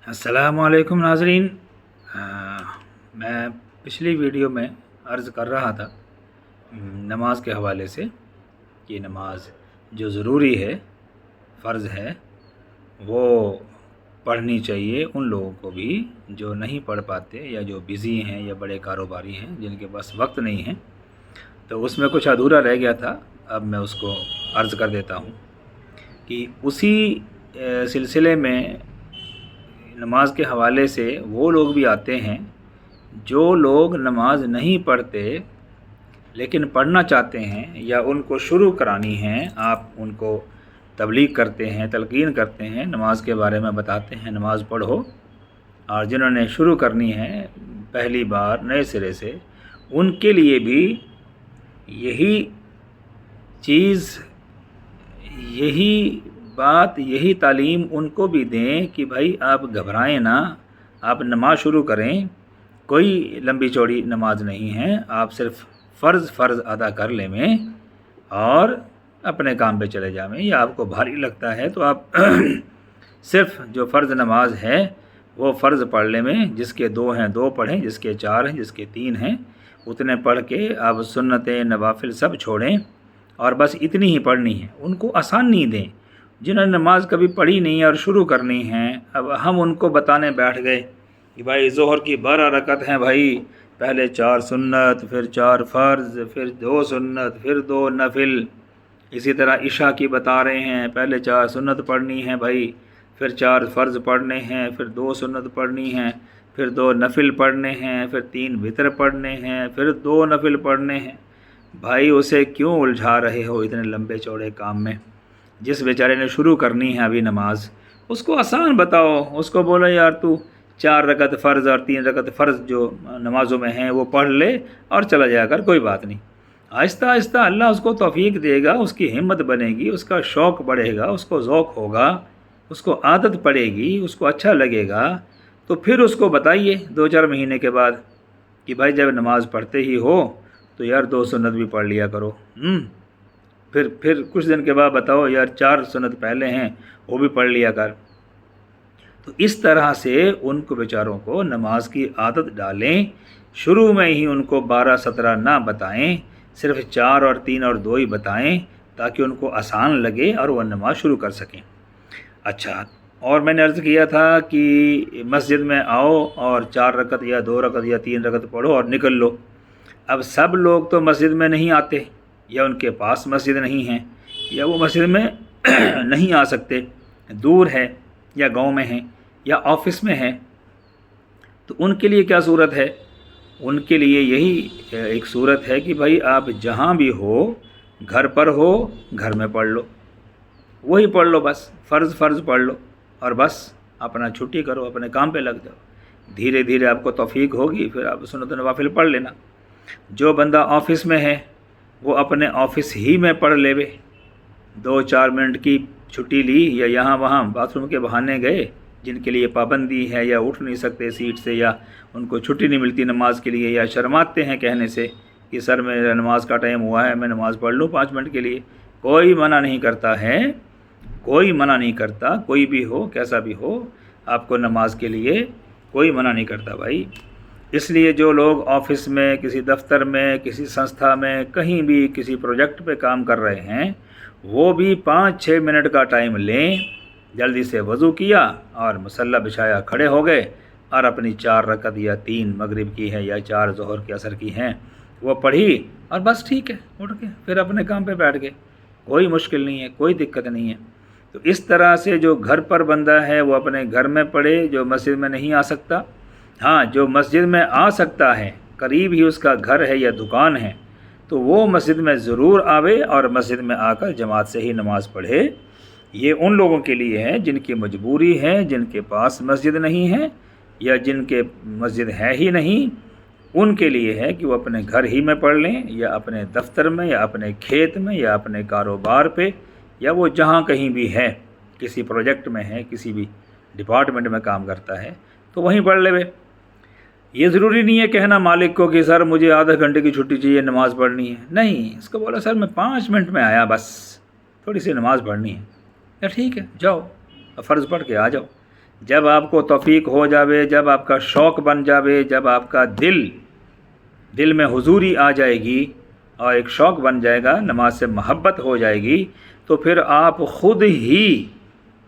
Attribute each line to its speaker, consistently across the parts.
Speaker 1: السلام علیکم ناظرین۔ میں پچھلی ویڈیو میں عرض کر رہا تھا نماز کے حوالے سے کہ نماز جو ضروری ہے، فرض ہے، وہ پڑھنی چاہیے ان لوگوں کو بھی جو نہیں پڑھ پاتے یا جو بزی ہیں یا بڑے کاروباری ہیں جن کے پاس وقت نہیں ہے۔ تو اس میں کچھ ادھورا رہ گیا تھا، اب میں اس کو عرض کر دیتا ہوں کہ اسی سلسلے میں نماز کے حوالے سے وہ لوگ بھی آتے ہیں جو لوگ نماز نہیں پڑھتے لیکن پڑھنا چاہتے ہیں یا ان کو شروع کرانی ہے۔ آپ ان کو تبلیغ کرتے ہیں، تلقین کرتے ہیں، نماز کے بارے میں بتاتے ہیں نماز پڑھو، اور جنہوں نے شروع کرنی ہے پہلی بار نئے سرے سے، ان کے لیے بھی یہی چیز، یہی بات، یہی تعلیم ان کو بھی دیں کہ بھائی آپ گھبرائیں نہ، آپ نماز شروع کریں۔ کوئی لمبی چوڑی نماز نہیں ہے، آپ صرف فرض ادا کر لیں میں اور اپنے کام پہ چلے جائیں۔ یا آپ کو بھاری لگتا ہے تو آپ صرف جو فرض نماز ہے وہ فرض پڑھ لیں میں، جس کے 2 ہیں 2 پڑھیں، جس کے 4 ہیں، جس کے 3 ہیں، اتنے پڑھ کے آپ سنتیں نوافل سب چھوڑیں اور بس اتنی ہی پڑھنی ہے۔ ان کو آسانی دیں جنہوں نے نماز کبھی پڑھی نہیں اور شروع کرنی ہے۔ اب ہم ان کو بتانے بیٹھ گئے کہ بھائی ظہر کی 12 رکعت ہیں بھائی، پہلے 4 سنت، پھر 4 فرض، پھر 2 سنت، پھر 2 نفل۔ اسی طرح عشاء کی بتا رہے ہیں، پہلے 4 سنت پڑھنی ہے بھائی، پھر 4 فرض پڑھنے ہیں، پھر 2 سنت پڑھنی ہیں، پھر 2 نفل پڑھنے ہیں، پھر 3 وتر پڑھنے ہیں، پھر 2 نفل پڑھنے ہیں۔ بھائی اسے کیوں الجھا رہے ہو اتنے لمبے چوڑے کام میں؟ جس بیچارے نے شروع کرنی ہے ابھی نماز، اس کو آسان بتاؤ، اس کو بولو یار تو 4 رکعت فرض اور 3 رکعت فرض جو نمازوں میں ہیں وہ پڑھ لے اور چلا جایا کر، کوئی بات نہیں۔ آہستہ آہستہ اللہ اس کو توفیق دے گا، اس کی ہمت بنے گی، اس کا شوق بڑھے گا، اس کو ذوق ہوگا، اس کو عادت پڑے گی، اس کو اچھا لگے گا۔ تو پھر اس کو بتائیے 2-4 مہینے کے بعد کہ بھائی جب نماز پڑھتے ہی ہو تو یار 2 سنت بھی پڑھ لیا کرو۔ پھر کچھ دن کے بعد بتاؤ یار 4 سنت پہلے ہیں وہ بھی پڑھ لیا کر۔ تو اس طرح سے ان کو بیچاروں کو نماز کی عادت ڈالیں، شروع میں ہی ان کو 12-17 نہ بتائیں، صرف 4 اور 3 اور 2 ہی بتائیں تاکہ ان کو آسان لگے اور وہ نماز شروع کر سکیں۔ اچھا، اور میں نے عرض کیا تھا کہ مسجد میں آؤ اور 4 رکعت یا 2 رکعت یا 3 رکعت پڑھو اور نکل لو۔ اب سب لوگ تو مسجد میں نہیں آتے، یا ان کے پاس مسجد نہیں ہے، یا وہ مسجد میں نہیں آ سکتے، دور ہے، یا گاؤں میں ہیں، یا آفس میں ہیں۔ تو ان کے لیے کیا صورت ہے؟ ان کے لیے یہی ایک صورت ہے کہ بھائی آپ جہاں بھی ہو، گھر پر ہو، گھر میں پڑھ لو، وہی پڑھ لو، بس فرض پڑھ لو اور بس اپنا چھٹی کرو، اپنے کام پہ لگ جاؤ۔ دھیرے دھیرے آپ کو توفیق ہوگی، پھر آپ سنت نوافل پڑھ لینا۔ جو بندہ آفس میں ہے وہ اپنے آفس ہی میں پڑھ لے وے، 2-4 منٹ کی چھٹی لی یا یہاں وہاں باتھ روم کے بہانے گئے، جن کے لیے پابندی ہے یا اٹھ نہیں سکتے سیٹ سے، یا ان کو چھٹی نہیں ملتی نماز کے لیے، یا شرماتے ہیں کہنے سے کہ سر میرا نماز کا ٹائم ہوا ہے، میں نماز پڑھ لوں 5 منٹ کے لیے۔ کوئی منع نہیں کرتا ہے، کوئی منع نہیں کرتا، کوئی بھی ہو، کیسا بھی ہو، آپ کو نماز کے لیے کوئی منع نہیں کرتا بھائی۔ اس لیے جو لوگ آفس میں، کسی دفتر میں، کسی سنستھا میں، کہیں بھی کسی پروجیکٹ پہ کام کر رہے ہیں، وہ بھی 5-6 منٹ کا ٹائم لیں، جلدی سے وضو کیا اور مصلی بچھایا، کھڑے ہو گئے اور اپنی 4 رکعت یا 3 مغرب کی ہے یا 4 ظہر کی عصر کی ہیں وہ پڑھی، اور بس ٹھیک ہے، اٹھ کے پھر اپنے کام پہ بیٹھ گئے، کوئی مشکل نہیں ہے، کوئی دقت نہیں ہے۔ تو اس طرح سے جو گھر پر بندہ ہے وہ اپنے گھر میں پڑھے، جو مسجد میں نہیں آ سکتا۔ ہاں، جو مسجد میں آ سکتا ہے، قریب ہی اس کا گھر ہے یا دکان ہے، تو وہ مسجد میں ضرور آوے اور مسجد میں آ کر جماعت سے ہی نماز پڑھے۔ یہ ان لوگوں کے لیے ہے جن کی مجبوری ہے، جن کے پاس مسجد نہیں ہے یا جن کے مسجد ہے ہی نہیں، ان کے لیے ہے کہ وہ اپنے گھر ہی میں پڑھ لیں، یا اپنے دفتر میں، یا اپنے کھیت میں، یا اپنے کاروبار پہ، یا وہ جہاں کہیں بھی ہے، کسی پروجیکٹ میں ہے، کسی بھی ڈپارٹمنٹ میں کام کرتا ہے، تو وہیں پڑھ لے۔ یہ ضروری نہیں ہے کہنا مالک کو کہ سر مجھے آدھا گھنٹے کی چھٹی چاہیے، نماز پڑھنی ہے۔ نہیں، اس کو بولا سر میں 5 منٹ میں آیا، بس تھوڑی سی نماز پڑھنی ہے۔ یا ٹھیک ہے، جاؤ، فرض پڑھ کے آ جاؤ۔ جب آپ کو توفیق ہو جاوے، جب آپ کا شوق بن جاوے، جب آپ کا دل میں حضوری آ جائے گی اور ایک شوق بن جائے گا، نماز سے محبت ہو جائے گی، تو پھر آپ خود ہی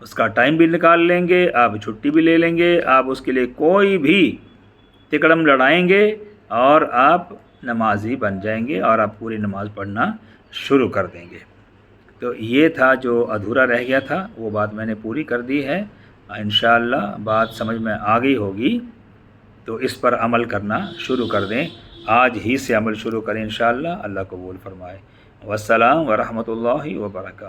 Speaker 1: اس کا ٹائم بھی نکال لیں گے، آپ چھٹی بھی لے لیں گے، آپ اس کے لیے کوئی بھی تکڑم لڑائیں گے اور آپ نمازی بن جائیں گے اور آپ پوری نماز پڑھنا شروع کر دیں گے۔ تو یہ تھا جو ادھورا رہ گیا تھا، وہ بات میں نے پوری کر دی ہے۔ انشاءاللہ بات سمجھ میں آ گئی ہوگی، تو اس پر عمل کرنا شروع کر دیں، آج ہی سے عمل شروع کریں انشاءاللہ، اللہ قبول فرمائے۔ والسلام ورحمۃ اللہ وبرکاتہ۔